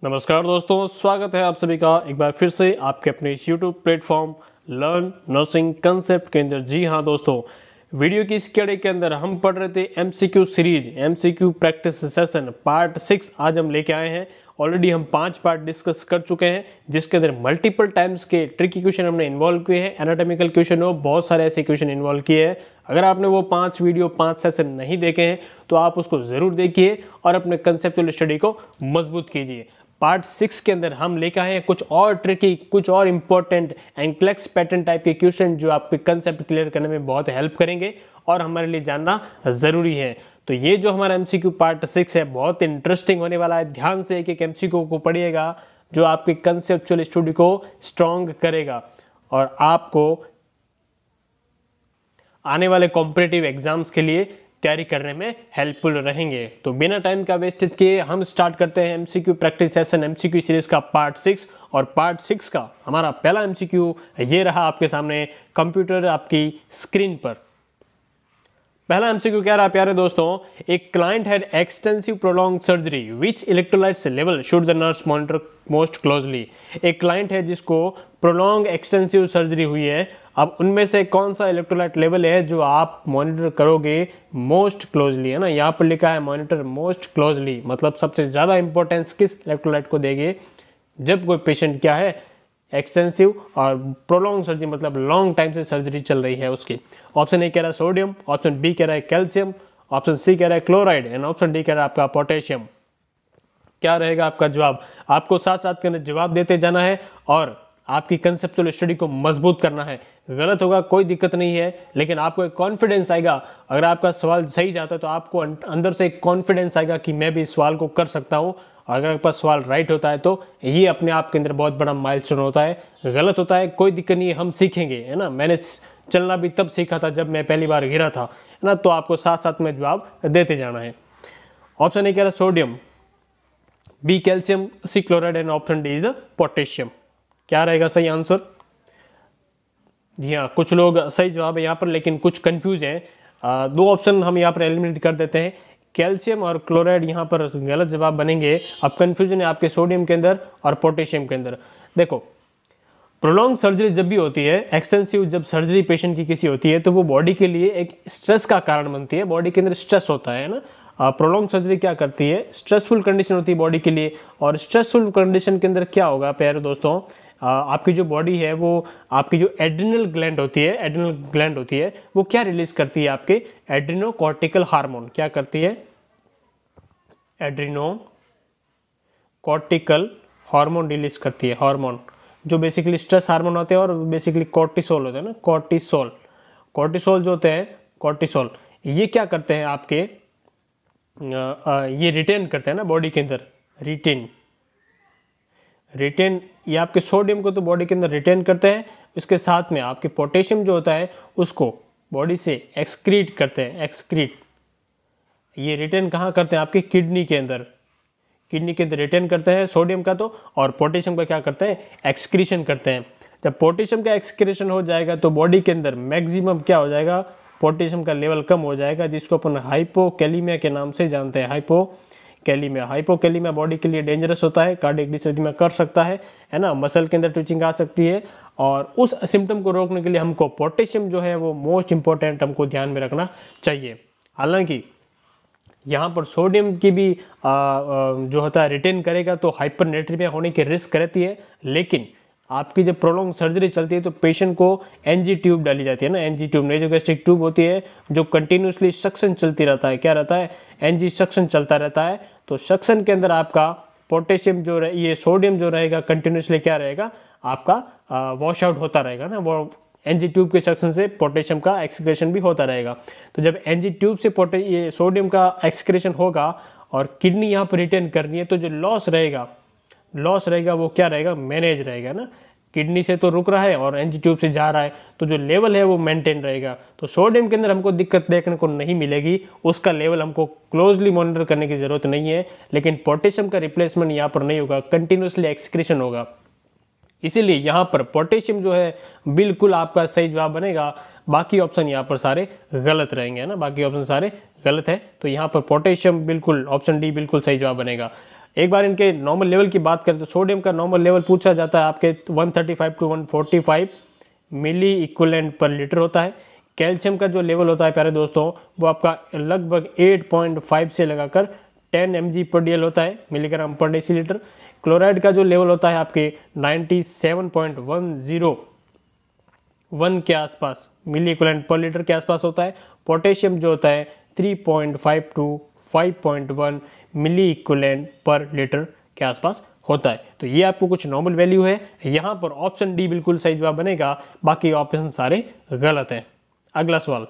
नमस्कार दोस्तों, स्वागत है आप सभी का एक बार फिर से आपके अपने YouTube platform learn nursing concept के अंदर। जी हाँ दोस्तों, वीडियो की इस कड़ी के अंदर हम पढ़ रहे थे MCQ series MCQ practice session part 6 आज हम लेके आए हैं। ऑलरेडी हम 5 पार्ट डिस्कस कर चुके हैं जिसके अंदर मल्टीपल टाइम्स के ट्रिकी क्वेश्चन हमने इन्वॉल्व किए हैं। एनाटॉमिकल क्वेश्चन हो, बहुत सारे ऐसे क्वेश्चन इन्वॉल्व किए हैं। अगर आपने वो 5 वीडियो 5 सेशन नहीं देखे हैं तो आप उसको ज़रूर देखिए और अपने कंसेप्चुअल स्टडी को मजबूत कीजिए। पार्ट 6 के अंदर हम लेकर आए हैं कुछ और ट्रिकी, कुछ और इंपॉर्टेंट एंक्लेक्स पैटर्न टाइप के क्वेश्चन जो आपके कंसेप्ट क्लियर करने में बहुत हेल्प करेंगे और हमारे लिए जानना ज़रूरी है। तो ये जो हमारा MCQ पार्ट 6 है बहुत इंटरेस्टिंग होने वाला है। ध्यान से एक एक MCQ को पढ़िएगा जो आपके कंसेप्चुअल स्टडी को स्ट्रॉन्ग करेगा और आपको आने वाले कॉम्पिटिटिव एग्जाम्स के लिए तैयारी करने में हेल्पफुल रहेंगे। तो बिना टाइम का वेस्टेज किए हम स्टार्ट करते हैं MCQ practice session MCQ series का पार्ट 6। और पार्ट 6 का हमारा पहला MCQ ये रहा आपके सामने कंप्यूटर आपकी स्क्रीन पर। पहला MCQ क्या रहा प्यारे दोस्तों, एक client had extensive prolong surgery which electrolytes level should the nurse monitor most closely. एक क्लाइंट है जिसको प्रोलॉन्ग एक्सटेंसिव सर्जरी हुई है, अब उनमें से कौन सा इलेक्ट्रोलाइट लेवल है जो आप मॉनिटर करोगे मोस्ट क्लोजली, है ना। यहाँ पर लिखा है मॉनिटर मोस्ट क्लोजली, मतलब सबसे ज़्यादा इंपॉर्टेंस किस इलेक्ट्रोलाइट को देंगे जब कोई पेशेंट क्या है एक्सटेंसिव और प्रोलॉन्ग सर्जरी, मतलब लॉन्ग टाइम से सर्जरी चल रही है उसकी। ऑप्शन ए कह रहा है सोडियम, ऑप्शन बी कह रहा है कैल्शियम, ऑप्शन सी कह रहा है क्लोराइड एंड ऑप्शन डी कह रहा है आपका पोटेशियम। क्या रहेगा आपका जवाब? आपको साथ साथ में जवाब देते जाना है और आपकी कंसेप्चुअल स्टडी को मजबूत करना है। गलत होगा कोई दिक्कत नहीं है, लेकिन आपको एक कॉन्फिडेंस आएगा। अगर आपका सवाल सही जाता है तो आपको अंदर से एक कॉन्फिडेंस आएगा कि मैं भी इस सवाल को कर सकता हूँ। और अगर आपका सवाल राइट होता है तो ये अपने आप के अंदर बहुत बड़ा माइलस्टोन होता है। गलत होता है कोई दिक्कत नहीं है, हम सीखेंगे, है ना। मैंने चलना भी तब सीखा था जब मैं पहली बार गिरा था, है ना। तो आपको साथ साथ में जवाब देते जाना है। ऑप्शन ए कह रहा है sodium, B calcium, C chloride and option D is potassium. क्या रहेगा सही आंसर? जी हाँ, कुछ लोग सही जवाब है यहाँ पर, लेकिन कुछ कंफ्यूज हैं। 2 ऑप्शन हम यहाँ पर एलिमिनेट कर देते हैं, कैल्शियम और क्लोराइड यहाँ पर गलत जवाब बनेंगे। अब कंफ्यूजन है आपके सोडियम के अंदर और पोटेशियम के अंदर। देखो, प्रोलॉन्ग सर्जरी जब भी होती है, एक्सटेंसिव जब सर्जरी पेशेंट की किसी होती है तो वो बॉडी के लिए एक स्ट्रेस का कारण बनती है। बॉडी के अंदर स्ट्रेस होता है ना। प्रोलॉन्ग सर्जरी क्या करती है, स्ट्रेसफुल कंडीशन होती है बॉडी के लिए। और स्ट्रेसफुल कंडीशन के अंदर क्या होगा प्यारे दोस्तों, आपकी जो बॉडी है वो आपकी जो एड्रिनल ग्लैंड होती है वो क्या रिलीज करती है, आपके एड्रिनोकॉर्टिकल हार्मोन। क्या करती है? एड्रिनोकॉर्टिकल हार्मोन रिलीज करती है। हार्मोन जो बेसिकली स्ट्रेस हार्मोन होते हैं और बेसिकली कॉर्टिसोल होते हैं ना। कॉर्टिसोल जो होते हैं, कॉर्टिसोल ये क्या करते हैं आपके, ये रिटेन करते हैं ना बॉडी के अंदर। रिटेन ये आपके सोडियम को तो बॉडी के अंदर रिटेन करते हैं, उसके साथ में आपके पोटेशियम जो होता है उसको बॉडी से एक्सक्रीट करते हैं। ये रिटेन कहाँ करते हैं? आपके किडनी के अंदर रिटेन करते हैं सोडियम का तो, और पोटेशियम का क्या करते हैं? एक्सक्रीशन करते हैं। जब पोटेशियम का एक्सक्रीशन हो जाएगा तो बॉडी के अंदर मैक्सिमम क्या हो जाएगा, पोटेशियम का लेवल कम हो जाएगा, जिसको अपन हाइपोकैलीमिया के नाम से जानते हैं। हाइपोकैलीमिया बॉडी के लिए डेंजरस होता है, कार्डियक डिसरिथमिया कर सकता है ना। मसल के अंदर ट्विचिंग आ सकती है और उस सिम्टम को रोकने के लिए हमको पोटेशियम जो है वो मोस्ट इंपॉर्टेंट हमको ध्यान में रखना चाहिए। हालांकि यहाँ पर सोडियम की भी जो होता है रिटेन करेगा तो हाइपरनेट्रीमिया होने की रिस्क रहती है। लेकिन आपकी जब प्रोलॉन्ग सर्जरी चलती है तो पेशेंट को NG ट्यूब डाली जाती है ना। NG ट्यूब नेजोगैस्ट्रिक ट्यूब होती है जो कंटिन्यूसली सक्शन चलती रहता है। क्या रहता है? NG सक्शन चलता रहता है। तो सक्शन के अंदर आपका पोटेशियम जो ये सोडियम जो रहेगा कंटिन्यूसली क्या रहेगा, आपका वॉश आउट होता रहेगा ना। वो NG ट्यूब के सक्शन से पोटेशियम का एक्सक्रेशन भी होता रहेगा। तो जब NG ट्यूब से ये सोडियम का एक्सक्रेशन होगा और किडनी यहाँ पर रिटेन करनी है तो जो लॉस रहेगा वो क्या रहेगा, मैनेज रहेगा ना। किडनी से तो रुक रहा है और NG ट्यूब से जा रहा है तो जो लेवल है वो मेंटेन रहेगा। तो सोडियम के अंदर हमको दिक्कत देखने को नहीं मिलेगी, उसका लेवल हमको क्लोजली मॉनिटर करने की ज़रूरत नहीं है। लेकिन पोटेशियम का रिप्लेसमेंट यहाँ पर नहीं होगा, कंटिन्यूसली एक्सक्रीशन होगा। इसीलिए यहाँ पर पोटेशियम जो है बिल्कुल आपका सही जवाब बनेगा। बाकी ऑप्शन यहाँ पर सारे गलत रहेंगे, है ना। बाकी ऑप्शन सारे गलत है तो यहाँ पर पोटेशियम बिल्कुल ऑप्शन डी बिल्कुल सही जवाब बनेगा। एक बार इनके नॉर्मल लेवल की बात करें तो सोडियम का नॉर्मल लेवल पूछा जाता है आपके 135 to 145 milli equivalent per litre होता है। कैल्शियम का जो लेवल होता है प्यारे दोस्तों वो आपका लगभग 8.5 से लगाकर 10 mg/dl होता है, मिलीग्राम पर डेसीलीटर। क्लोराइड का जो लेवल होता है आपके 97.101 के आसपास मिली इक्विवेलेंट पर लीटर के आसपास होता है। पोटेशियम जो होता है 3.5 to 5.1 milli equivalent per litre के आसपास होता है। तो ये आपको कुछ नॉर्मल वैल्यू है। यहाँ पर ऑप्शन डी बिल्कुल सही जवाब बनेगा, बाकी ऑप्शन सारे गलत हैं। अगला सवाल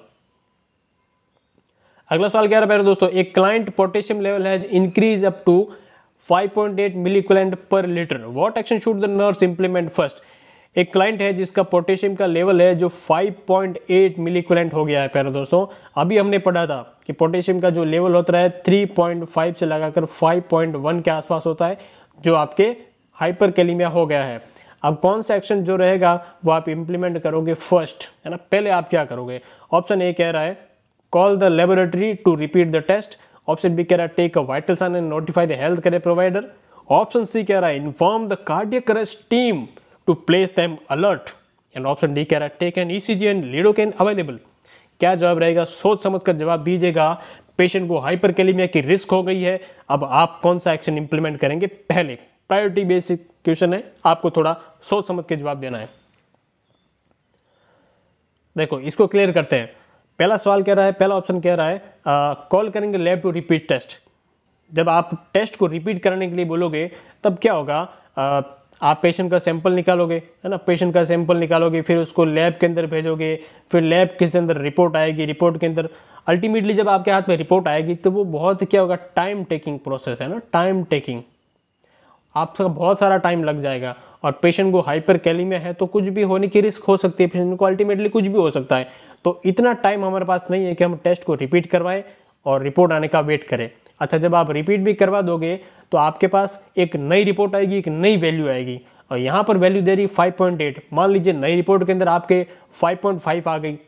क्या है प्यारे दोस्तों, एक client potassium level has increase up to 5.8 milli equivalent per litre, what action should the nurse implement first. एक क्लाइंट है जिसका पोटेशियम का लेवल है जो 5.8 मिली इक्विवेलेंट हो गया है प्यारे दोस्तों। अभी हमने पढ़ा था कि पोटेशियम का जो लेवल होता है 3.5 से लगाकर 5.1 के आसपास होता है, जो आपके हाइपरकैलेमिया हो गया है। अब कौन सा एक्शन जो रहेगा वो आप इंप्लीमेंट करोगे फर्स्ट, है ना। पहले आप क्या करोगे, ऑप्शन ए कह रहा है call the laboratory to repeat the test. Option B कह रहा है take a vital sign and notify the health care provider. Option C कह रहा है inform the cardiac arrest team to place them alert. And option D कह रहा है take an ECG and lidocaine available. क्या जवाब रहेगा, सोच समझ कर जवाब दीजिएगा। पेशेंट को हाइपरकैलेमिया की रिस्क हो गई है, अब आप कौन सा एक्शन इंप्लीमेंट करेंगे। पहले प्रायोरिटी बेसिक क्वेश्चन है, आपको थोड़ा सोच समझ के जवाब देना है। देखो इसको क्लियर करते हैं। पहला सवाल कह रहा है, पहला ऑप्शन कह रहा है कॉल करेंगे लैब टू रिपीट टेस्ट। जब आप टेस्ट को रिपीट करने के लिए बोलोगे तब क्या होगा, आप पेशेंट का सैंपल निकालोगे, है ना। पेशेंट का सैंपल निकालोगे, फिर उसको लैब के अंदर भेजोगे, फिर लैब के अंदर रिपोर्ट आएगी, रिपोर्ट के अंदर अल्टीमेटली जब आपके हाथ में रिपोर्ट आएगी तो वो बहुत क्या होगा, टाइम टेकिंग प्रोसेस है ना, टाइम टेकिंग। आपका बहुत सारा टाइम लग जाएगा और पेशेंट को हाइपरकैलेमिया है तो कुछ भी होने की रिस्क हो सकती है, पेशेंट को अल्टीमेटली कुछ भी हो सकता है। तो इतना टाइम हमारे पास नहीं है कि हम टेस्ट को रिपीट करवाएं और रिपोर्ट आने का वेट करें। अच्छा, जब आप रिपीट भी करवा दोगे तो आपके पास एक नई रिपोर्ट आएगी, एक नई वैल्यू आएगी, और यहाँ पर वैल्यू दे रही 5.8। मान लीजिए नई रिपोर्ट के अंदर आपके 5.5 आ गई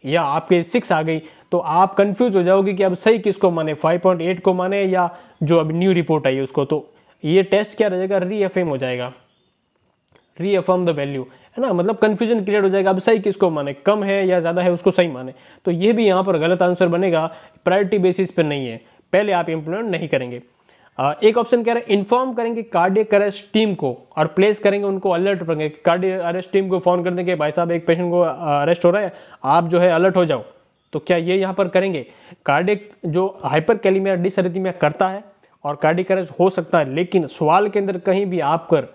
या आपके 6 आ गई, तो आप कंफ्यूज हो जाओगे कि अब सही किसको माने, 5.8 को माने या जो अब न्यू रिपोर्ट आई उसको। तो ये टेस्ट क्या रहेगा, रीअफर्म हो जाएगा, रीअफर्म द वैल्यू, है ना। मतलब कंफ्यूजन क्रिएट हो जाएगा, अब सही किसको माने, कम है या ज़्यादा है उसको सही माने। तो ये भी यहाँ पर गलत आंसर बनेगा, प्रायोरिटी बेसिस पर नहीं है, पहले आप इंप्लीमेंट नहीं करेंगे। एक ऑप्शन कह रहे हैं इन्फॉर्म करेंगे कार्डियक अरेस्ट टीम को और प्लेस करेंगे उनको अलर्ट करेंगे। कार्डियक अरेस्ट टीम को फोन कर देंगे, भाई साहब एक पेशेंट को अरेस्ट हो रहा है, आप जो है अलर्ट हो जाओ। तो क्या ये यहाँ पर करेंगे। कार्डियक जो हाइपरकैलेमिया डिसअरिथमिया करता है और कार्डियक अरेस्ट हो सकता है, लेकिन सवाल के अंदर कहीं भी आपकर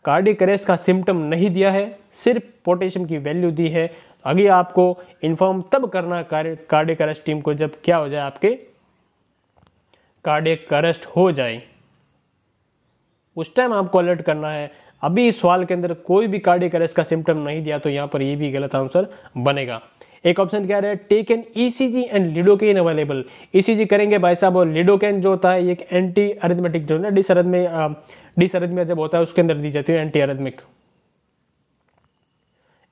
कार्डियक अरेस्ट का सिम्टम नहीं दिया है, सिर्फ पोटेशियम की वैल्यू दी है। आगे आपको इन्फॉर्म तब करना कार्डियक अरेस्ट टीम को जब क्या हो जाए, आपके कार्डियक अरेस्ट हो जाए, उस टाइम आपको अलर्ट करना है। अभी इस सवाल के अंदर कोई भी कार्डियक अरेस्ट का सिम्टम नहीं दिया, तो यहाँ पर ये भी गलत आंसर बनेगा। एक ऑप्शन क्या है, take an ECG and lidocaine available. ECG करेंगे भाई साहब, और लिडोकेन जो होता है ये एक एंटी अरिथमेटिक जो है ना, डिसअरिथमिया जब होता है उसके अंदर दी जाती है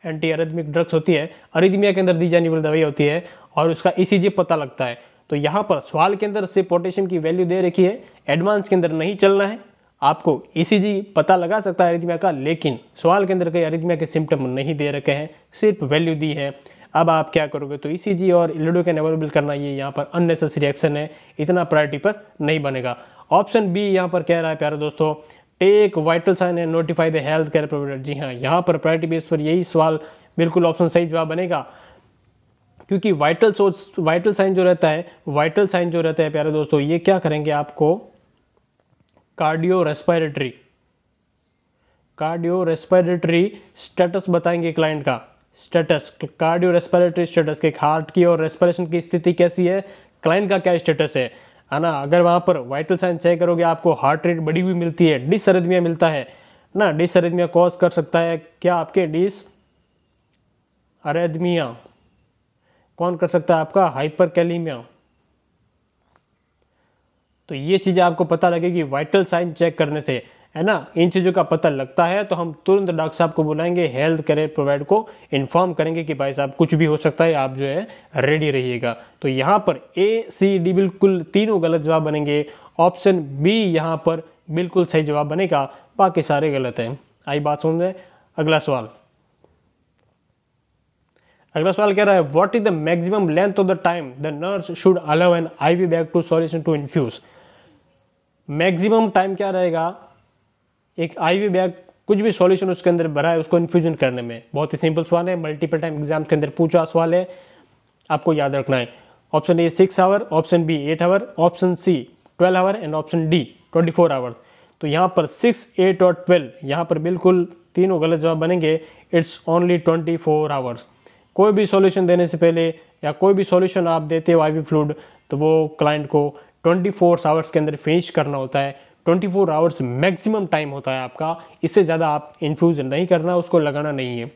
एंटी अरिथमिक ड्रग्स होती है, अरिथमिया के अंदर दी जाने वाली दवाई होती है, और उसका ईसीजी पता लगता है। तो यहाँ पर सवाल के अंदर से पोटेशियम की वैल्यू दे रखी है, एडवांस के अंदर नहीं चलना है। आपको ईसीजी पता लगा सकता है अरिथमिया का, लेकिन सवाल के अंदर कई अरिथमिया के सिम्टम नहीं दे रखे हैं, सिर्फ वैल्यू दी है। अब आप क्या करोगे, तो ईसीजी और लिडोकेन अवेलेबल करना ये यहाँ पर अननेसेसरी एक्शन है, इतना प्रायोरिटी पर नहीं बनेगा। ऑप्शन बी यहाँ पर कह रहा है प्यारे दोस्तों, take vital sign and notify the health care provider. जी हाँ, यहाँ पर प्रायोरिटी बेस पर यही सवाल बिल्कुल ऑप्शन सही जवाब बनेगा, क्योंकि वाइटल साइन जो रहता है प्यारे दोस्तों, ये क्या करेंगे, आपको कार्डियो रेस्पिरेटरी स्टेटस बताएंगे क्लाइंट का स्टेटस, कार्डियो रेस्पिरेटरी स्टेटस के हार्ट की और रेस्पिरेशन की स्थिति कैसी है, क्लाइंट का क्या स्टेटस है ना। अगर वहाँ पर वाइटल साइन चेक करोगे आपको हार्ट रेट बढ़ी हुई मिलती है, डिसअरिथमिया मिलता है ना, डिसअरिथमिया कॉज कर सकता है क्या, आपके डिसअरिथमिया कौन कर सकता है, आपका हाइपरकैलेमिया। तो ये चीज़ें आपको पता लगेगी वाइटल साइन चेक करने से, है ना। इन चीज़ों का पता लगता है तो हम तुरंत डॉक्टर साहब को बुलाएंगे, हेल्थ केयर प्रोवाइडर को इन्फॉर्म करेंगे कि भाई साहब कुछ भी हो सकता है, आप जो है रेडी रहिएगा। तो यहाँ पर A, C, D बिल्कुल तीनों गलत जवाब बनेंगे। ऑप्शन बी यहाँ पर बिल्कुल सही जवाब बनेगा, बाकी सारे गलत हैं। आई बात समझ में। अगला सवाल कह रहा है what is the maximum length of the time the nurse should allow an IV bag to solution to infuse. Maximum time क्या रहेगा एक आईवी बैग कुछ भी सॉल्यूशन उसके अंदर भरा है उसको इन्फ्यूजन करने में। बहुत ही सिंपल सवाल है, मल्टीपल टाइम एग्जाम के अंदर पूछा सवाल है, आपको याद रखना है। Option A 6 hour, option B 8 hour, option C 12 hour and option D 24 hour. तो यहाँ पर 6, 8 और 12 यहाँ पर बिल्कुल तीनों गलत जवाब बनेंगे। It's only 24 hours. कोई भी सॉल्यूशन देने से पहले या कोई भी सॉल्यूशन आप देते हो आईवी फ्लूइड तो वो क्लाइंट को 24 आवर्स के अंदर फिनिश करना होता है। 24 आवर्स मैक्सिमम टाइम होता है आपका, इससे ज़्यादा आप इन्फ्यूज नहीं करना, उसको लगाना नहीं है,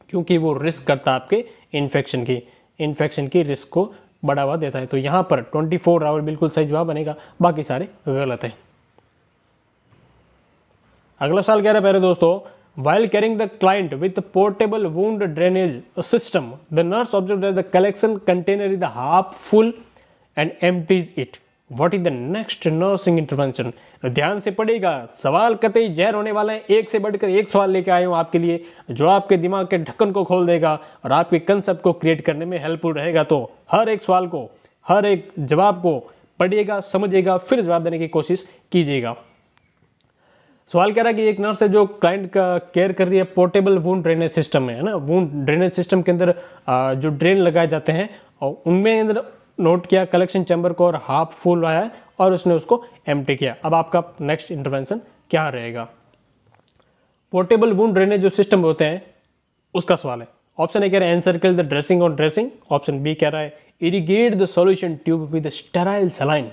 क्योंकि वो रिस्क करता है आपके इन्फेक्शन की रिस्क को बढ़ावा देता है। तो यहाँ पर 24 आवर बिल्कुल सही जवाब बनेगा, बाकी सारे गलत हैं। अगला सवाल कह रहा है प्यारे दोस्तों, while carrying the client with the portable wound drainage system, the nurse observed that the collection container is half full and empties it. What is the next nursing intervention? ध्यान से पढ़िएगा, सवाल कतई जहर होने वाला है। एक से बढ़कर एक सवाल लेके आए हूँ आपके लिए, जो आपके दिमाग के ढक्कन को खोल देगा और आपके कंसेप्ट को क्रिएट करने में हेल्पफुल रहेगा। तो हर एक सवाल को, हर एक जवाब को पढ़िएगा, समझिएगा, फिर जवाब देने की कोशिश कीजिएगा। सवाल कह रहा है कि एक नर्स है जो क्लाइंट का केयर कर रही है पोर्टेबल वुंड ड्रेनेज सिस्टम में, है ना। वुंड ड्रेनेज सिस्टम के अंदर जो ड्रेन लगाए जाते हैं और उनमें अंदर नोट किया कलेक्शन चैम्बर को और हाफ फुल आया और उसने उसको एम्प्टी किया। अब आपका नेक्स्ट इंटरवेंशन क्या रहेगा? पोर्टेबल वुंड ड्रेनेज जो सिस्टम होते हैं उसका सवाल है। ऑप्शन ए कह रहा है encircle the dressing on dressing, option B कह रहा है irrigate the solution tube with sterile saline,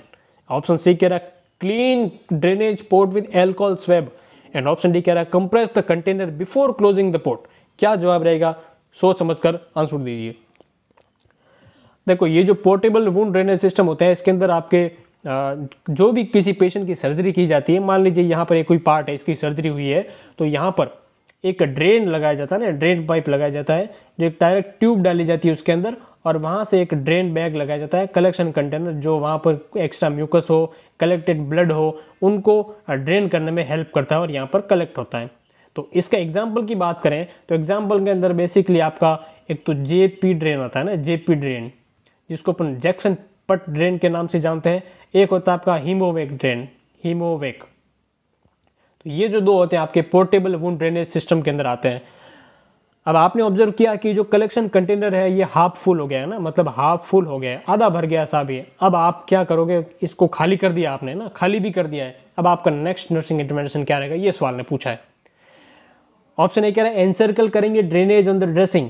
option C कह रहा है clean drainage port with alcohol swab and option D कह रहा है compress the container before closing the port. क्या जवाब रहेगा? सोच समझकर आंसर दीजिए। देखो, ये जो पोर्टेबल वुंड ड्रेनेज सिस्टम होते हैं इसके अंदर आपके जो भी किसी पेशेंट की सर्जरी की जाती है, मान लीजिए यहाँ पर एक कोई पार्ट है, इसकी सर्जरी हुई है, तो यहाँ पर एक ड्रेन लगाया जाता है ना, ड्रेन पाइप लगाया जाता है, जो एक डायरेक्ट ट्यूब डाली जाती है उसके अंदर और वहाँ से एक ड्रेन बैग लगाया जाता है, कलेक्शन कंटेनर, जो वहाँ पर एक्स्ट्रा म्यूकस हो, कलेक्टेड ब्लड हो, उनको ड्रेन करने में हेल्प करता है और यहाँ पर कलेक्ट होता है। तो इसका एग्जाम्पल की बात करें तो एग्जाम्पल के अंदर बेसिकली आपका एक तो जेपी ड्रेन आता है ना, जेपी ड्रेन, जिसको अपन जैक्सन पट ड्रेन के नाम से जानते हैं। एक होता है आपका हीमोवेक ड्रेन, हीमोवेक। तो ये जो दो होते हैं आपके पोर्टेबल वुंड ड्रेनेज सिस्टम के अंदर आते हैं। अब आपने ऑब्जर्व किया कि जो कलेक्शन कंटेनर है ये हाफ फुल हो गया है ना, मतलब हाफ फुल हो गया है, आधा भर गया साहब ये। अब आप क्या करोगे? इसको खाली कर दिया आपने ना, खाली भी कर दिया है। अब आपका नेक्स्ट नर्सिंग इंटरवेंशन क्या रहेगा, ये सवाल ने पूछा है। ऑप्शन ए कह रहा है एनसर्कल करेंगे ड्रेनेज ऑन द ड्रेसिंग।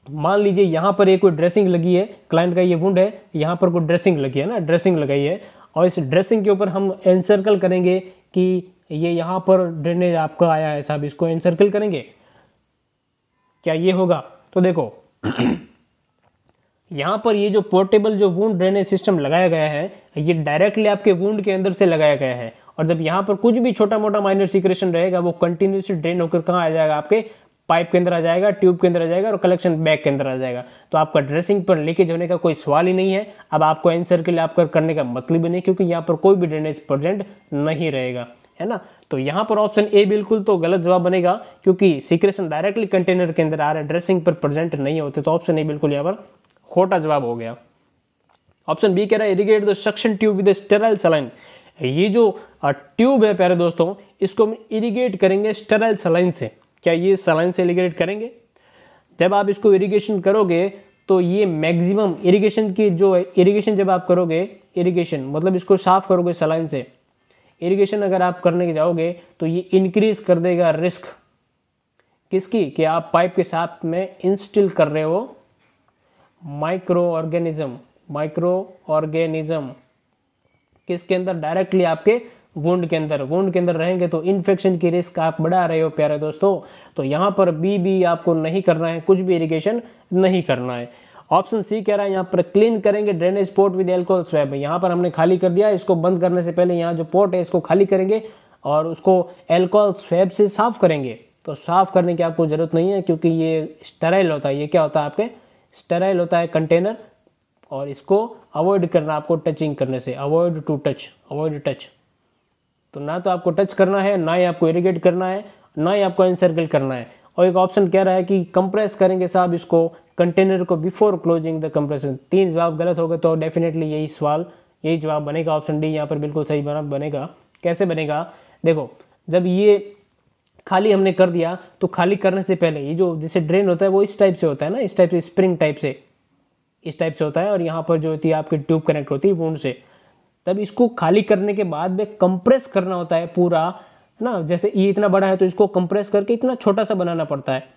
मान लीजिए यहाँ पर एक कोई ड्रेसिंग लगी है, क्लाइंट का ये वुंड है, यहाँ पर कोई ड्रेसिंग लगी है ना, ड्रेसिंग लगाई है, और इस ड्रेसिंग के ऊपर हम एनसर्कल करेंगे कि ये यहाँ पर ड्रेनेज आपका आया है साहब, इसको एनसर्कल करेंगे, क्या ये होगा? तो देखो यहाँ पर ये जो पोर्टेबल जो वुंड ड्रेनेज सिस्टम लगाया गया है ये डायरेक्टली आपके वुंड के अंदर से लगाया गया है, और जब यहाँ पर कुछ भी छोटा मोटा माइनर सीक्रेशन रहेगा वो कंटिन्यूसली ड्रेन होकर कहाँ आ जाएगा? आपके पाइप के अंदर आ जाएगा, ट्यूब के अंदर आ जाएगा और कलेक्शन बैग के अंदर आ जाएगा। तो आपका ड्रेसिंग पर लीकेज होने का कोई सवाल ही नहीं है। अब आपको एनसर्कल आपका करने का मतलब ही नहीं, क्योंकि यहाँ पर कोई भी ड्रेनेज प्रेजेंट नहीं रहेगा, है ना। तो यहाँ पर ऑप्शन ए बिल्कुल तो गलत जवाब बनेगा, क्योंकि सीक्रेशन डायरेक्टली कंटेनर के अंदर आ रहा है, ड्रेसिंग पर प्रेजेंट नहीं होते। तो ऑप्शन ए बिल्कुल यहाँ पर खोटा जवाब हो गया। ऑप्शन बी कह रहा है irrigate the suction tube with sterile saline. ये जो ट्यूब है प्यारे दोस्तों, इसको हम इरिगेट करेंगे स्टेराइल सलाइन से। क्या ये सलाइन से इरिगेट करेंगे? जब आप इसको इरिगेशन करोगे तो ये मैक्सिमम इरिगेशन की जो इरिगेशन जब आप करोगे, इरिगेशन मतलब इसको साफ करोगे सलाइन से, इरिगेशन अगर आप करने के जाओगे तो ये इंक्रीज कर देगा रिस्क किसकी? कि आप पाइप के साथ में इंस्टिल कर रहे हो माइक्रो ऑर्गेनिज्म किसके अंदर? डायरेक्टली आपके वुंड के अंदर रहेंगे, तो इन्फेक्शन की रिस्क आप बढ़ा रहे हो प्यारे दोस्तों। तो यहाँ पर बी आपको नहीं करना है, कुछ भी इरिगेशन नहीं करना है। ऑप्शन सी कह रहा है यहाँ पर क्लीन करेंगे drainage port with alcohol swab. यहाँ पर हमने खाली कर दिया, इसको बंद करने से पहले यहाँ जो पोर्ट है इसको खाली करेंगे और उसको एल्कोहल स्वैब से साफ करेंगे। तो साफ करने की आपको जरूरत नहीं है, क्योंकि ये स्टेराइल होता है। ये क्या होता है? आपके स्टेराइल होता है कंटेनर, और इसको अवॉइड करना आपको टचिंग करने से, अवॉइड टच। तो ना तो आपको टच करना है, ना ही आपको इरिगेट करना है, ना ही आपको एनसर्कल करना है। और एक ऑप्शन कह रहा है कि कंप्रेस करेंगे साहब इसको, कंटेनर को बिफोर क्लोजिंग द कंप्रेशन। 3 जवाब गलत हो गए, तो डेफिनेटली यही जवाब बनेगा, ऑप्शन डी यहाँ पर बिल्कुल सही बनेगा। कैसे बनेगा, देखो जब ये खाली हमने कर दिया तो खाली करने से पहले ये जो जैसे ड्रेन होता है वो इस टाइप से होता है ना, इस टाइप से, स्प्रिंग टाइप से, इस टाइप से होता है, और यहाँ पर जो होती है आपकी ट्यूब कनेक्ट होती है वुंड से। तब इसको खाली करने के बाद में कंप्रेस करना होता है पूरा ना, जैसे ये इतना बड़ा है तो इसको कंप्रेस करके इतना छोटा सा बनाना पड़ता है,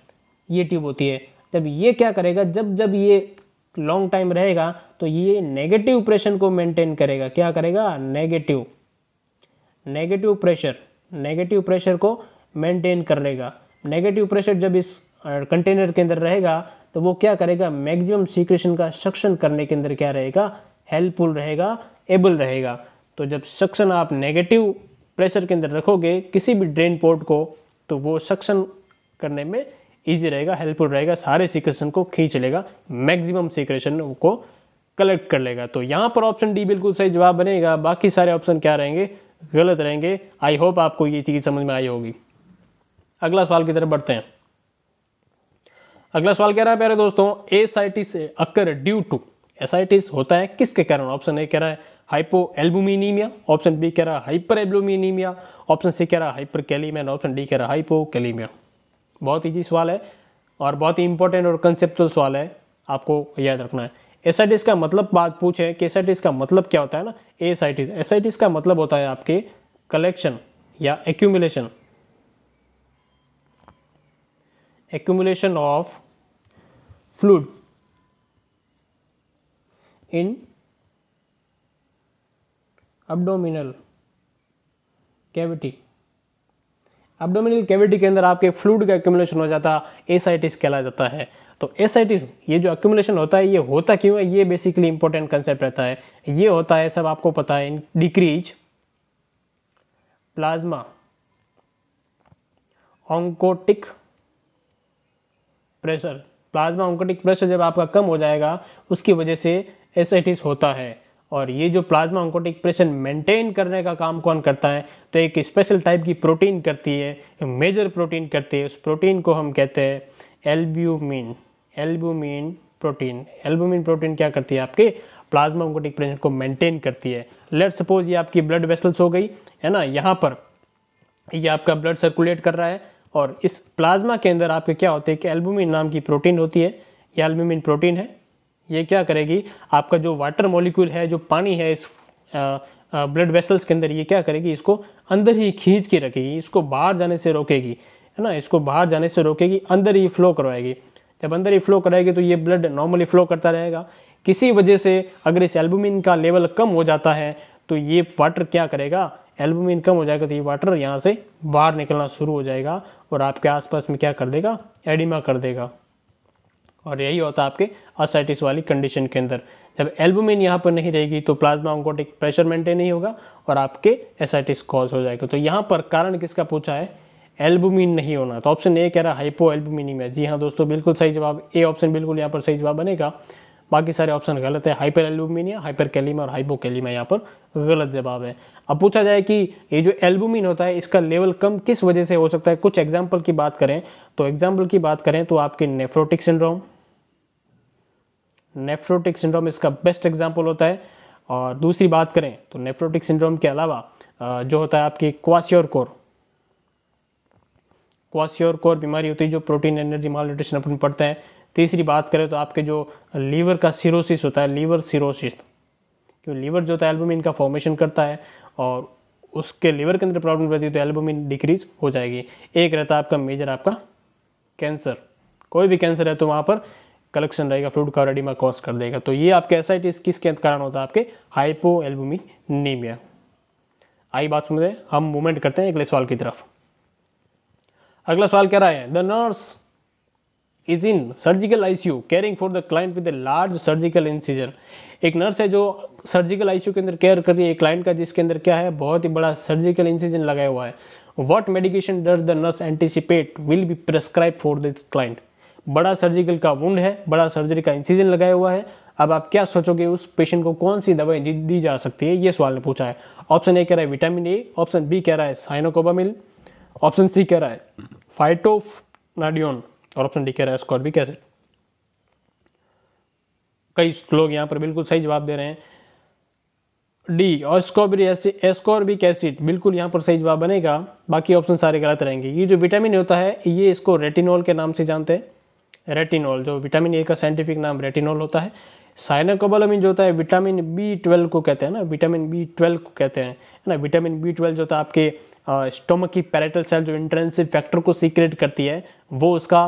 ये ट्यूब होती है। तब ये क्या करेगा, जब जब ये लॉन्ग टाइम रहेगा तो ये नेगेटिव प्रेशर को मेंटेन करेगा। क्या करेगा, नेगेटिव प्रेशर को मेंटेन कर लेगा। नेगेटिव प्रेशर जब इस कंटेनर के अंदर रहेगा तो वो क्या करेगा, मैक्सिमम सीक्रेशन का सक्शन करने के अंदर क्या रहेगा, हेल्पफुल रहेगा, एबल रहेगा। तो जब सक्शन आप नेगेटिव प्रेशर के अंदर रखोगे किसी भी ड्रेन पोर्ट को, तो वो सक्शन करने में ईजी रहेगा, हेल्पफुल रहेगा, सारे सीक्रेशन को खींच लेगा, मैक्सिमम सीक्रेशन को कलेक्ट कर लेगा। तो यहाँ पर ऑप्शन डी बिल्कुल सही जवाब बनेगा, बाकी सारे ऑप्शन क्या रहेंगे, गलत रहेंगे। आई होप आपको ये चीज़ समझ में आई होगी। अगला सवाल की तरफ बढ़ते हैं। अगला सवाल कह रहा है प्यारे दोस्तों, ascites occur due to, ascites होता है किसके कारण। ऑप्शन ए कह रहा है हाइपो एल्बुमिनीमिया, ऑप्शन बी कह रहा है हाइपर एल्बुमिनीमिया, ऑप्शन सी कह रहा है हाइपर कैलीमिया, ऑप्शन डी कह रहा है हाइपो कैलीमिया। बहुत ईजी सवाल है और बहुत ही इंपॉर्टेंट और कंसेप्चुअल सवाल है, आपको याद रखना है। एसाइटिस का मतलब बात पूछे कि एसाइटिस का मतलब क्या होता है ना, एसाइटिस का मतलब होता है आपके कलेक्शन या accumulation of fluid in abdominal cavity. Abdominal cavity के अंदर आपके फ्लूइड का एक्यूमुलेशन हो जाता, एसाइटिस कहला जाता है। तो एसाइटिस, ये जो एक्यूमुलेशन होता है ये होता क्यों है, ये बेसिकली इंपॉर्टेंट कंसेप्ट रहता है। ये होता है, सब आपको पता है, decrease plasma oncotic pressure. Plasma oncotic pressure जब आपका कम हो जाएगा उसकी वजह से एसाइटिस होता है। और ये जो प्लाज्मा ऑन्कोटिक प्रेशर मेंटेन करने का काम कौन करता है, तो एक स्पेशल टाइप की प्रोटीन करती है, मेजर प्रोटीन करती है। उस प्रोटीन को हम कहते हैं एल्ब्यूमिन प्रोटीन। एल्ब्यूमिन प्रोटीन क्या करती है, आपके प्लाज्मा ऑन्कोटिक प्रेशर को मेंटेन करती है। लेट सपोज ये आपकी ब्लड वेसल्स हो गई है ना, यहाँ पर ये आपका ब्लड सर्कुलेट कर रहा है और इस प्लाज्मा के अंदर आपके क्या होते हैं कि एल्ब्यूमिन नाम की प्रोटीन होती है। ये एल्ब्यूमिन प्रोटीन है, ये क्या करेगी, आपका जो वाटर मॉलिक्यूल है, जो पानी है इस ब्लड वेसल्स के अंदर, ये क्या करेगी, इसको अंदर ही खींच के रखेगी, इसको बाहर जाने से रोकेगी, है ना, इसको बाहर जाने से रोकेगी, अंदर ही फ्लो करवाएगी। जब अंदर ही फ्लो कराएगी तो ये ब्लड नॉर्मली फ्लो करता रहेगा। किसी वजह से अगर इस एल्ब्यूमिन का लेवल कम हो जाता है तो ये वाटर क्या करेगा, एल्ब्यूमिन कम हो जाएगा तो ये वाटर यहाँ से बाहर निकलना शुरू हो जाएगा और आपके आसपास में क्या कर देगा, एडिमा कर देगा। और यही होता है आपके एसाइटिस वाली कंडीशन के अंदर। जब एल्ब्यूमिन यहाँ पर नहीं रहेगी तो प्लाज्मा ऑन्कोटिक प्रेशर मेंटेन नहीं होगा और आपके एसाइटिस कॉज हो जाएगा। तो यहाँ पर कारण किसका पूछा है, एल्ब्यूमिन नहीं होना। तो ऑप्शन ए कह रहा है हाइपो एल्ब्यूमिनीमिया। जी हाँ दोस्तों, बिल्कुल सही जवाब, ए ऑप्शन बिल्कुल यहाँ पर सही जवाब बनेगा। बाकी सारे ऑप्शन गलत है, हाइपर एल्ब्यूमिनिया, हाइपर कैलीमिया और हाइपोकैलीमिया यहाँ पर गलत जवाब है। अब पूछा जाए कि ये जो एल्ब्यूमिन होता है इसका लेवल कम किस वजह से हो सकता है। कुछ एग्जाम्पल की बात करें तो आपके नेफ्रोटिक सिंड्रोम इसका बेस्ट एग्जाम्पल होता है। और दूसरी बात करें तो नेफ्रोटिक सिंड्रोम के अलावा जो होता है आपकी क्वासियोर बीमारी होती है, जो प्रोटीन एनर्जी मालन्यूट्रिशन अपन पढ़ते हैं। तीसरी बात करें तो आपके जो लीवर का सिरोसिस होता है, लीवर सिरोसिस, क्योंकि लीवर जो होता है एल्ब्यूमिन का फॉर्मेशन करता है और उसके लीवर के अंदर प्रॉब्लम रहती है तो एल्ब्यूमिन डिक्रीज हो जाएगी। एक रहता है आपका मेजर आपका कैंसर, कोई भी कैंसर है तो वहाँ पर कलेक्शन रहेगा फ्लूइड का और एडिमा कॉज कर देगा। तो ये आपके एसाइटिस किसके कारण होता है, आपके हाइपो एल्ब्यूमिनीमिया। आई बात समझे, हम मूवमेंट करते हैं अगले सवाल की तरफ। अगला सवाल कह रहा है the nurse is in surgical ICU caring for the client with a large surgical incision. एक नर्स है जो सर्जिकल आईसीयू के अंदर केयर कर रही है एक क्लाइंट का जिसके अंदर क्या है, बहुत ही बड़ा सर्जिकल इंसिजन लगाया हुआ है। What medication does the nurse anticipate will be prescribe for this client. बड़ा सर्जिकल का वुंड है, बड़ा सर्जरी का इंसिजन लगाया हुआ है, अब आप क्या सोचोगे, उस पेशेंट को कौन सी दवाई दी जा सकती है, ये सवाल ने पूछा है। ऑप्शन ए कह रहा है विटामिन ए, ऑप्शन बी कह रहा है साइनोकोबामिल, ऑप्शन सी कह रहा है फाइटोनाडियोन और ऑप्शन डी कह रहा है एस्कॉर्बिक एसिड। कई लोग यहाँ पर बिल्कुल सही जवाब दे रहे हैं, डी एस्कॉर्बिक एसिड बिल्कुल यहाँ पर सही जवाब बनेगा, बाकी ऑप्शन सारे गलत रहेंगे। ये जो विटामिन होता है ये इसको रेटिनॉल के नाम से जानते हैं, रेटिनॉल, जो विटामिन ए का साइंटिफिक नाम रेटिनॉल होता है। साइनोकोबालामिन जो होता है विटामिन B12 को कहते हैं ना, विटामिन B12 को कहते हैं ना। विटामिन B12 जो होता है आपके स्टोमक की पैरेटल सेल जो इंट्रिंसिक फैक्टर को सीक्रेट करती है, वो उसका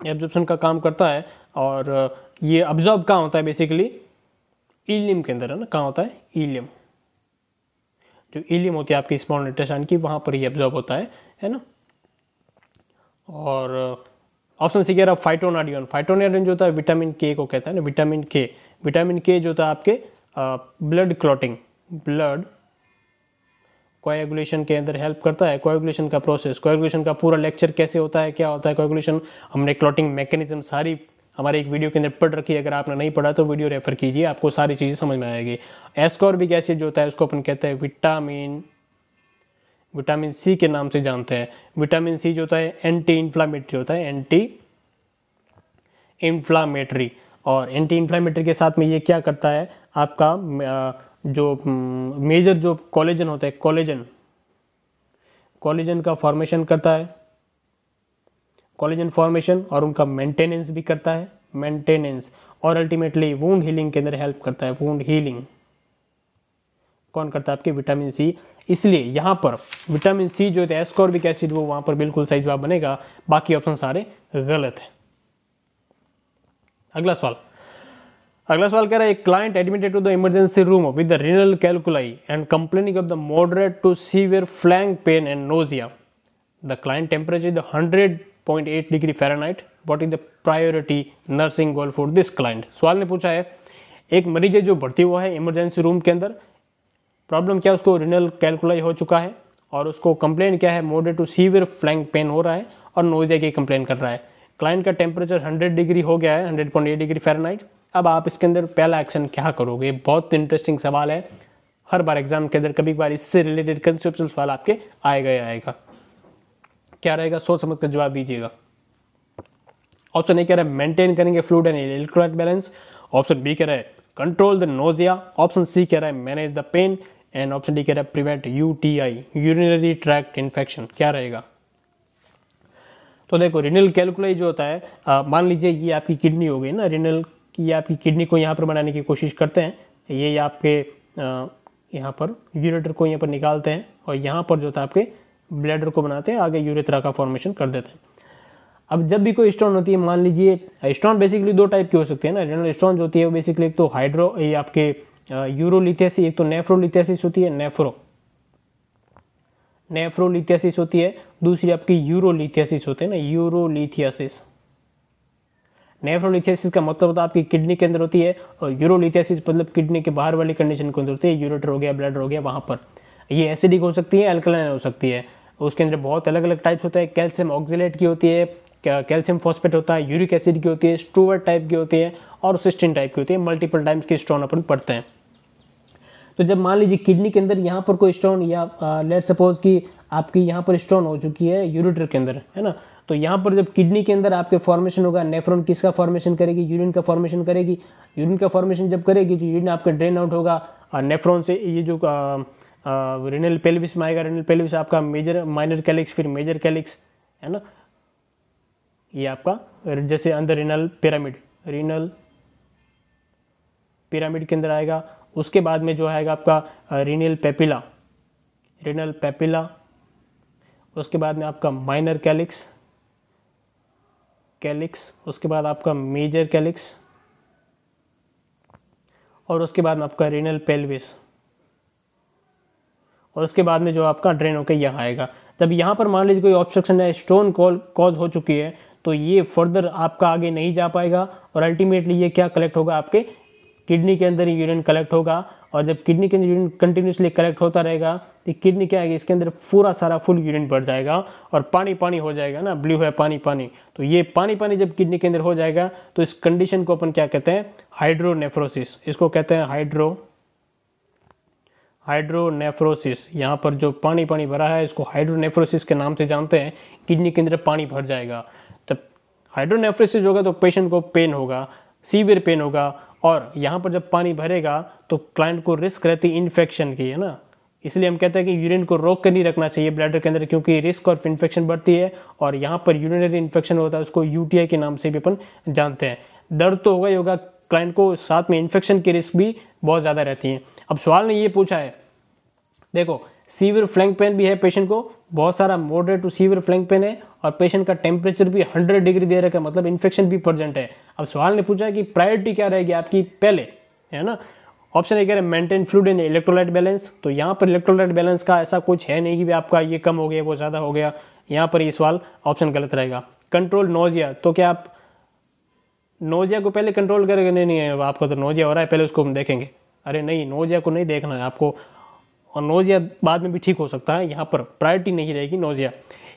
एब्जॉर्प्शन का काम करता है। और ये अब्जॉर्ब कहाँ होता है, बेसिकली इलियम के अंदर है ना। कहाँ होता है, इलियम, जो इलियम होती है आपकी स्मॉल इंटेस्टाइन की, वहाँ पर ये एब्जॉर्ब होता है ना। और ऑप्शन सी कह रहा है फाइटोनाडियोन। फाइटोनाडियोन जो होता है विटामिन के को कहता है ना, विटामिन के। विटामिन के जो होता है आपके ब्लड क्लॉटिंग, ब्लड कोएगुलेशन के अंदर हेल्प करता है। कोएगुलेशन का प्रोसेस, कोएगुलेशन का पूरा लेक्चर कैसे होता है, क्या होता है कोएगुलेशन, हमने क्लॉटिंग मैकेनिज्म सारी हमारे एक वीडियो के अंदर पढ़ रखी है। अगर आपने नहीं पढ़ा तो वीडियो रेफर कीजिए, आपको सारी चीज़ें समझ में आएगी। एस्कॉर्बिक एसिड जो होता है उसको अपन कहते हैं विटामिन सी के नाम से जानते हैं। विटामिन सी जो होता है एंटी इन्फ्लामेटरी होता है, एंटी इन्फ्लामेटरी। और एंटी इन्फ्लामेटरी के साथ में ये क्या करता है, आपका जो मेजर जो कोलेजन होता है, कोलेजन का फॉर्मेशन करता है, कोलेजन फॉर्मेशन, और उनका मेंटेनेंस भी करता है, मेंटेनेंस। और अल्टीमेटली वुंड हीलिंग के अंदर हेल्प करता है। वुंड हीलिंग कौन करता है, आपके विटामिन सी। इसलिए यहाँ पर विटामिन सी जो है एस्कॉर्बिक एसिड, वो वहाँ पर बिल्कुल सही जवाब बनेगा, बाकी ऑप्शन सारे गलत हैं। अगला सवाल कह रहा है client admitted to the emergency room with the renal calculi and complaining of the moderate to severe flank pain and nausea. The client temperature is 100.8 degree Fahrenheit. What is the priority nursing goal for this client. सवाल ने पूछा है एक मरीज है जो भर्ती हुआ है इमरजेंसी रूम के अंदर, प्रॉब्लम क्या है, उसको रीनल कैलकुलाई हो चुका है और उसको कंप्लेन क्या है, moderate to severe flank pain हो रहा है और नोजिया की कंप्लेन कर रहा है। क्लाइंट का टेम्परेचर 100 डिग्री हो गया है, 100.8 डिग्री फ़ारेनहाइट। अब आप इसके अंदर पहला एक्शन क्या करोगे, बहुत इंटरेस्टिंग सवाल है। हर बार एग्जाम के अंदर कभी बार इससे रिलेटेड कंसेप्चुअल सवाल आपके आएगा। क्या रहेगा, सोच समझ कर जवाब दीजिएगा। ऑप्शन ए कह रहा है मेंटेन करेंगे fluid and electrolyte balance, option B कह रहा है control the nausea, option C कह रहा है manage the pain, and option D कह रहा है prevent UTI, urinary tract infection. क्या रहेगा, तो देखो रीनल कैलकुलाई जो होता है, मान लीजिए ये आपकी किडनी हो गई ना, रीनल, ये आपकी किडनी को यहाँ पर बनाने की कोशिश करते हैं, ये आपके यहाँ पर यूरेटर को यहाँ पर निकालते हैं और यहाँ पर जो होता है आपके ब्लैडर को बनाते हैं, आगे यूरेथ्रा का फॉर्मेशन कर देते हैं। अब जब भी कोई स्टोन होती है, मान लीजिए स्टोन बेसिकली दो टाइप की हो सकती है ना, रीनल स्टोन जो होती है वो बेसिकली एक तो ये आपके यूरोलिथियासिस, एक तो नेफ्रोलिथियासिस होती है, नेफ्रोलिथियासिस होती है, दूसरी आपकी यूरोलिथियासिस होते हैं ना, यूरोलिथियासिस। नेफ्रोलिथियासिस का मतलब होता है आपकी किडनी के अंदर होती है, और यूरोलिथियासिस मतलब किडनी के बाहर वाली कंडीशन के अंदर होती है, यूरेटर हो गया, ब्लैडर हो गया, वहाँ पर। ये एसिडिक हो सकती है, अल्कलाइन हो सकती है, उसके अंदर बहुत अलग अलग टाइप्स होता है। कैल्शियम ऑक्जेलेट की होती है, कैल्शियम फॉस्फेट होता है, यूरिक एसिड की होती है, स्टूवर्ट टाइप की होती है और सिस्टीन टाइप की होती है। मल्टीपल टाइप्स की स्टोन अपन पढ़ते हैं। तो जब मान लीजिए किडनी के अंदर यहाँ पर कोई स्टोन, या लेट सपोज कि आपकी यहाँ पर स्टोन हो चुकी है यूरेटर के अंदर, है ना, तो यहाँ पर जब किडनी के अंदर आपके फॉर्मेशन होगा, नेफ्रॉन किसका फॉर्मेशन करेगी, यूरिन का फॉर्मेशन करेगी। यूरिन का फॉर्मेशन जब करेगी तो यूरिन आपका ड्रेन आउट होगा, और नेफ्रॉन से ये जो रीनल पेल्विस में आएगा, रीनल पेल्विस आपका मेजर माइनर कैलिक्स, फिर मेजर कैलिक्स, है ना, ये आपका जैसे अंदर रीनल पिरामिड के अंदर आएगा। उसके बाद में जो आएगा आपका रीनल पेपिला, उसके बाद में आपका माइनर कैलिक्स, उसके बाद आपका मेजर कैलिक्स, और उसके बाद में आपका रीनल पेल्विस, और उसके बाद में जो आपका ड्रेन होकर यहाँ आएगा। जब यहाँ पर मान लीजिए कोई ऑब्स्ट्रक्शन है, स्टोन कॉज हो चुकी है, तो ये फर्दर आपका आगे नहीं जा पाएगा, और अल्टीमेटली ये क्या कलेक्ट होगा, आपके किडनी के अंदर ही यूरिन कलेक्ट होगा, और जब किडनी के अंदर यूरिन कंटिन्यूसली कलेक्ट होता रहेगा तो किडनी क्या है, इसके अंदर पूरा सारा फुल यूरिन भर जाएगा और पानी पानी हो जाएगा ना, ब्लू है पानी पानी। तो ये पानी पानी जब किडनी के अंदर हो जाएगा तो इस कंडीशन को अपन क्या कहते हैं, हाइड्रोनेफ्रोसिस। इसको कहते हैं हाइड्रोनेफ्रोसिस। यहाँ पर जो पानी पानी भरा है इसको हाइड्रोनेफ्रोसिस के नाम से जानते हैं। किडनी के अंदर पानी भर जाएगा, जब हाइड्रोनेफ्रोसिस होगा तो पेशेंट को पेन होगा, सीवियर पेन होगा। और यहाँ पर जब पानी भरेगा तो क्लाइंट को रिस्क रहती है इन्फेक्शन की, है ना। इसलिए हम कहते हैं कि यूरिन को रोक कर नहीं रखना चाहिए ब्लैडर के अंदर, क्योंकि रिस्क ऑफ इन्फेक्शन बढ़ती है। और यहाँ पर यूरिनरी इन्फेक्शन होता है, उसको यूटीआई के नाम से भी अपन जानते हैं। दर्द तो होगा ही होगा क्लाइंट को, साथ में इन्फेक्शन की रिस्क भी बहुत ज़्यादा रहती है। अब सवाल ने ये पूछा है, देखो सीवियर फ्लैंक पेन भी है पेशेंट को, बहुत सारा moderate to severe flank pain है, और पेशेंट का टेम्परेचर भी 100 डिग्री दे रखा है, मतलब इन्फेक्शन भी प्रेजेंट है। अब सवाल ने पूछा है कि प्रायोरिटी क्या रहेगी आपकी पहले, है ना। ऑप्शन ए कह रहे हैं maintain fluid and electrolyte balance. तो यहाँ पर इलेक्ट्रोलाइट बैलेंस का ऐसा कुछ है नहीं कि भी आपका ये कम हो गया वो ज़्यादा हो गया, यहाँ पर ये सवाल ऑप्शन गलत रहेगा। कंट्रोल नोजिया, तो क्या आप नोजिया को पहले कंट्रोल करेंगे? नहीं है, आपको तो नोजिया हो रहा है पहले उसको हम देखेंगे। अरे नहीं, नोजिया को नहीं देखना है आपको, और नोजिया बाद में भी ठीक हो सकता है, यहाँ पर प्रायोरिटी नहीं रहेगी नोजिया।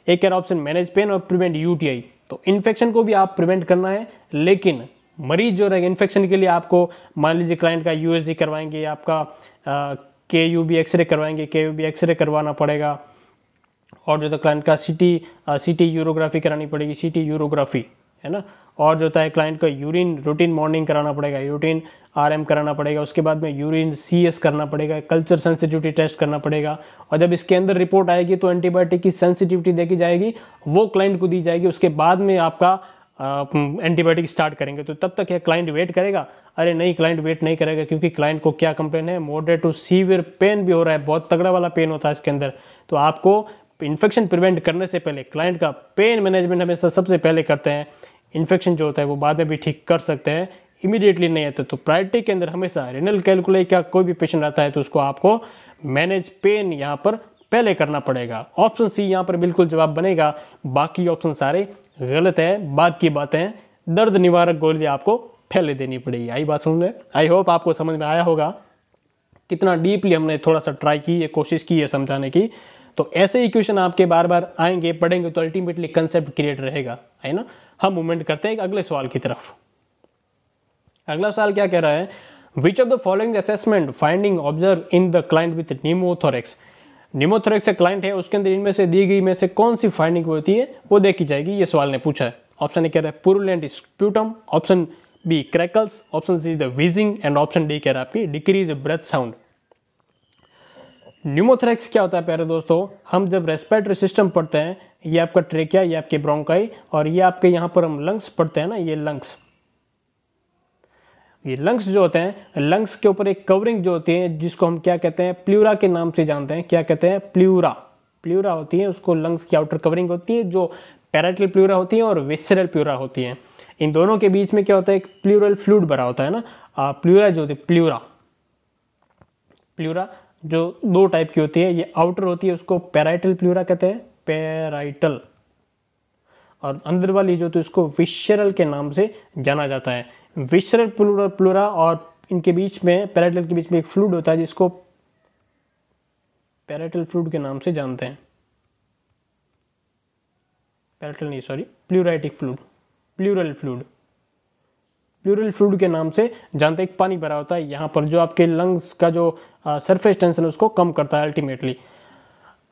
एक कह रहा ऑप्शन मैनेज पेन और प्रिवेंट यूटीआई। तो इन्फेक्शन को भी आप प्रिवेंट करना है, लेकिन मरीज जो रहेगा इन्फेक्शन के लिए आपको मान लीजिए क्लाइंट का यूएसजी करवाएंगे, आपका केयूबी एक्सरे करवाएंगे, केयूबी एक्सरे करवाना पड़ेगा। और जो तो क्लाइंट का सीटी यूरोग्राफी करानी पड़ेगी, सीटी यूरोग्राफी, है ना। और जो होता है क्लाइंट का यूरिन रूटीन मॉर्निंग कराना पड़ेगा, यूरिन आरएम कराना पड़ेगा, उसके बाद में यूरिन सीएस करना पड़ेगा, कल्चर सेंसिटिविटी टेस्ट करना पड़ेगा। और जब इसके अंदर रिपोर्ट आएगी तो एंटीबायोटिक की सेंसिटिविटी देखी जाएगी, वो क्लाइंट को दी जाएगी। उसके बाद में आपका एंटीबायोटिक स्टार्ट करेंगे। तो तब तक यह क्लाइंट वेट करेगा? अरे नहीं, क्लाइंट वेट नहीं करेगा, क्योंकि क्लाइंट को क्या कंप्लेन है, मॉडरेट टू सीवियर पेन भी हो रहा है, बहुत तगड़ा वाला पेन होता है इसके अंदर। तो आपको इन्फेक्शन प्रिवेंट करने से पहले क्लाइंट का पेन मैनेजमेंट हमेशा सबसे पहले करते हैं। इन्फेक्शन जो होता है वो बाद में भी ठीक कर सकते हैं, इमीडिएटली नहीं आता। तो प्रायोरिटी के अंदर हमेशा रेनल कैलकुलाई का कोई भी पेशेंट आता है तो उसको आपको मैनेज पेन यहाँ पर पहले करना पड़ेगा। ऑप्शन सी यहाँ पर बिल्कुल जवाब बनेगा, बाकी ऑप्शन सारे गलत है। बाद की बातें, दर्द निवारक गोली आपको पहले देनी पड़ेगी। आई बात समझ में? आई होप आपको समझ में आया होगा कितना डीपली हमने थोड़ा सा ट्राई की है, कोशिश की है समझाने की। तो ऐसे ही क्वेश्चन आपके बार बार आएंगे, पढ़ेंगे तो अल्टीमेटली कंसेप्ट क्रिएट रहेगा, है ना। हम मूवमेंट करते हैं अगले सवाल की तरफ। अगला सवाल क्या कह रहा है, which of the following assessment finding observe in the client with pneumothorax. Pneumothorax से क्लाइंट है, उसके अंदर इनमें से दी गई में से कौन सी फाइंडिंग होती है वो देखी जाएगी, ये सवाल ने पूछा है। ऑप्शन ए कह रहा है purulent sputum, option B crackles, option C the wheezing, and option D कह रहा है आपकी डिक्रीज ब्रेथ साउंड। न्यूमोथोरेक्स क्या होता है प्यारे दोस्तों, हम जब रेस्पिरेटरी सिस्टम पढ़ते हैं, ये आपका ट्रेकिया, ये आपके ब्रोंकाई, और ये आपके यहाँ पर हम लंग्स पढ़ते हैं ना, ये लंग्स। ये लंग्स जो होते हैं, लंग्स के ऊपर एक कवरिंग जो होती है जिसको हम क्या कहते हैं, प्लूरा के नाम से जानते हैं। क्या कहते हैं? प्लूरा। प्लूरा होती है, उसको लंग्स की आउटर कवरिंग होती है, जो पैराइटल प्लूरा होती है और विसरल प्लूरा होती है। इन दोनों के बीच में क्या होता है, एक प्लूरल फ्लूइड भरा होता है ना। प्लूरा जो होती है, प्लूरा जो दो टाइप की होती है, ये आउटर होती है उसको पैराइटल प्लूरा कहते हैं, पैराइटल, और अंदर वाली जो होती है उसको विसरल के नाम से जाना जाता है। विसरल प्लूरा और इनके बीच में, पैराइटल के बीच में एक फ्लूइड होता है जिसको पैराइटल फ्लूइड के नाम से जानते हैं। पैराइटल नहीं, sorry, pleuritic fluid, pleural fluid, pleural fluid के नाम से जानते हैं। एक पानी भरा होता है यहाँ पर, जो आपके लंग्स का जो सरफेस टेंशन है उसको कम करता है अल्टीमेटली।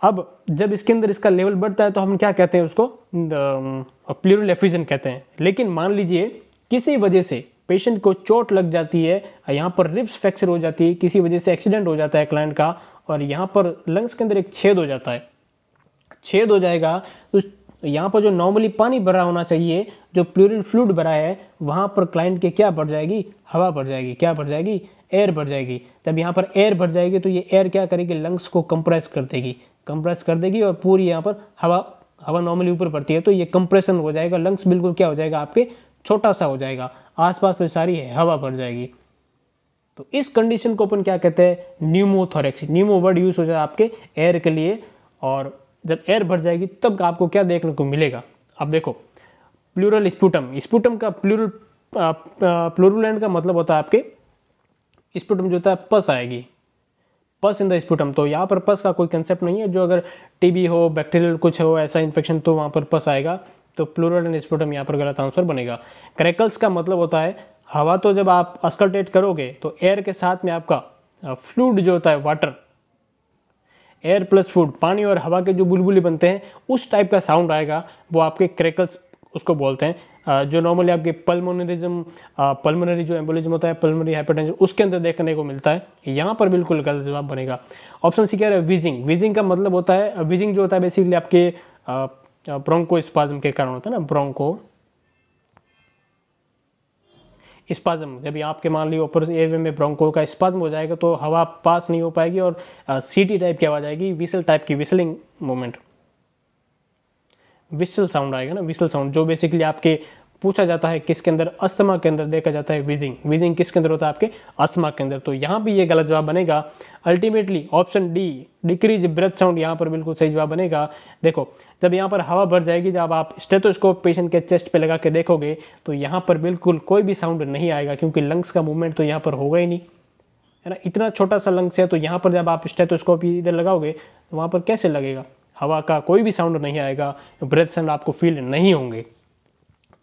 अब जब इसके अंदर इसका लेवल बढ़ता है तो हम क्या कहते हैं, उसको प्लूरल एफ्यूजन कहते हैं। लेकिन मान लीजिए किसी वजह से पेशेंट को चोट लग जाती है, यहाँ पर रिब्स फ्रैक्चर हो जाती है, किसी वजह से एक्सीडेंट हो जाता है क्लाइंट का, और यहाँ पर लंग्स के अंदर एक छेद हो जाता है, छेद हो जाएगा तो यहाँ पर जो नॉर्मली पानी भरा होना चाहिए, जो प्लूरल फ्लूइड भरा है, वहाँ पर क्लाइंट के क्या बढ़ जाएगी, हवा बढ़ जाएगी। क्या बढ़ जाएगी? एयर बढ़ जाएगी। जब यहाँ पर एयर बढ़ जाएगी तो ये एयर क्या करेगी, लंग्स को कंप्रेस कर देगी, कंप्रेस कर देगी, और पूरी यहाँ पर हवा नॉर्मली ऊपर बढ़ती है तो ये कंप्रेशन हो जाएगा, लंग्स बिल्कुल क्या हो जाएगा आपके, छोटा सा हो जाएगा, आसपास में सारी हवा भर जाएगी। तो इस कंडीशन को अपन क्या कहते हैं, न्यूमोथोरेक्स। न्यूमो वर्ड यूज हो जाए आपके एयर के लिए, और जब एयर भर जाएगी तब आपको क्या देखने को मिलेगा। अब देखो, प्लूरल स्पूटम, स्पूटम का प्लूरुलेंट का मतलब होता है आपके स्पुटम जो होता है पस आएगी, पस इन द स्पुटम। तो यहाँ पर पस का कोई कंसेप्ट नहीं है, जो अगर टीबी हो, बैक्टीरियल कुछ हो ऐसा इन्फेक्शन तो वहाँ पर पस आएगा। तो प्लूरल एंड स्पुटम यहाँ पर गलत आंसर बनेगा। क्रैकल्स का मतलब होता है हवा, तो जब आप अस्कल्टेट करोगे तो एयर के साथ में आपका फ्लूइड जो होता है वाटर, एयर प्लस फूड, पानी और हवा के जो बुलबुले बनते हैं उस टाइप का साउंड आएगा, वो आपके क्रैकल्स उसको बोलते हैं। जो नॉर्मली आपके पल्मोनरिज्म, पल्मोनरी जो एम्बोलिज्म होता है, पल्मोनरी हाइपरटेंशन, उसके अंदर देखने को मिलता है। यहाँ पर बिल्कुल गलत जवाब बनेगा। ऑप्शन सी कह रहा है विजिंग। विजिंग का मतलब होता है, विजिंग जो होता है बेसिकली आपके ब्रोंकोस्पाज्म के कारण होता है ना, ब्रोंको स्पाज्म। जब आपके मान ली ऊपर एयरवे में ब्रोंको का स्पाज्म हो जाएगा तो हवा पास नहीं हो पाएगी और सीटी टाइप की आवाज आएगी, विसल टाइप की, विसलिंग मोमेंट, विसल साउंड आएगा ना, विसल साउंड, जो बेसिकली आपके पूछा जाता है किसके अंदर, अस्थमा के अंदर देखा जाता है विजिंग। विजिंग किसके अंदर होता है, आपके अस्थमा के अंदर। तो यहाँ भी ये गलत जवाब बनेगा। Ultimately option D decrease breath sound यहाँ पर बिल्कुल सही जवाब बनेगा। देखो जब यहाँ पर हवा भर जाएगी, जब आप स्टेथोस्कोप पेशेंट के चेस्ट पे लगा के देखोगे तो यहाँ पर बिल्कुल कोई भी साउंड नहीं आएगा, क्योंकि लंग्स का मूवमेंट तो यहाँ पर होगा ही नहीं, है ना। इतना छोटा सा लंग्स है, तो यहाँ पर जब आप स्टेथोस्कोप इधर लगाओगे तो वहाँ पर कैसे लगेगा, हवा का कोई भी साउंड नहीं आएगा, ब्रेथ साउंड आपको फील नहीं होंगे।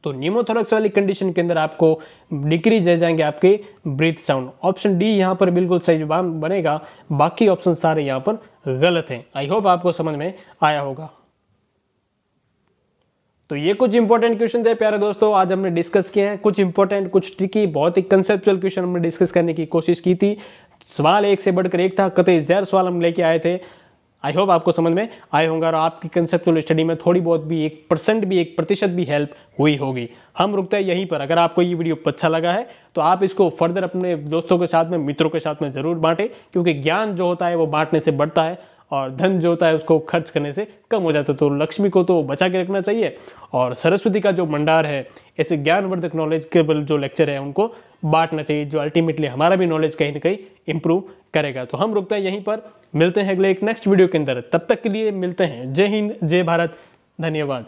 तो न्यूमोथोरक्स वाली कंडीशन के अंदर आपको डिक्रीज रह जाएंगे आपके ब्रीथ साउंड। ऑप्शन डी यहाँ पर बिल्कुल सही जवाब बनेगा, बाकी ऑप्शन सारे यहाँ पर गलत हैं। आई होप आपको समझ में आया होगा। तो ये कुछ इंपॉर्टेंट क्वेश्चन थे प्यारे दोस्तों, आज हमने डिस्कस किए हैं। कुछ इंपॉर्टेंट, कुछ ट्रिकी, बहुत ही कंसेप्चुअल क्वेश्चन हमने डिस्कस करने की कोशिश की थी। सवाल एक से बढ़कर एक था, कतई ज़ैर सवाल हम लेके आए थे। आई होप आपको समझ में आए होंगे और आपकी कंसेप्चुअल स्टडी में थोड़ी बहुत भी 1% भी 1% भी हेल्प हुई होगी। हम रुकते हैं यहीं पर। अगर आपको ये वीडियो अच्छा लगा है तो आप इसको फर्दर अपने दोस्तों के साथ में, मित्रों के साथ में ज़रूर बांटें, क्योंकि ज्ञान जो होता है वो बांटने से बढ़ता है और धन जो होता है उसको खर्च करने से कम हो जाता है। तो लक्ष्मी को तो बचा के रखना चाहिए और सरस्वती का जो भंडार है, ऐसे ज्ञानवर्धक नॉलेज के जो लेक्चर है उनको बांटना चाहिए, जो अल्टीमेटली हमारा भी नॉलेज कहीं ना कहीं इंप्रूव करेगा। तो हम रुकते हैं यहीं पर, मिलते हैं अगले एक नेक्स्ट वीडियो के अंदर। तब तक के लिए मिलते हैं। जय हिंद, जय भारत, धन्यवाद।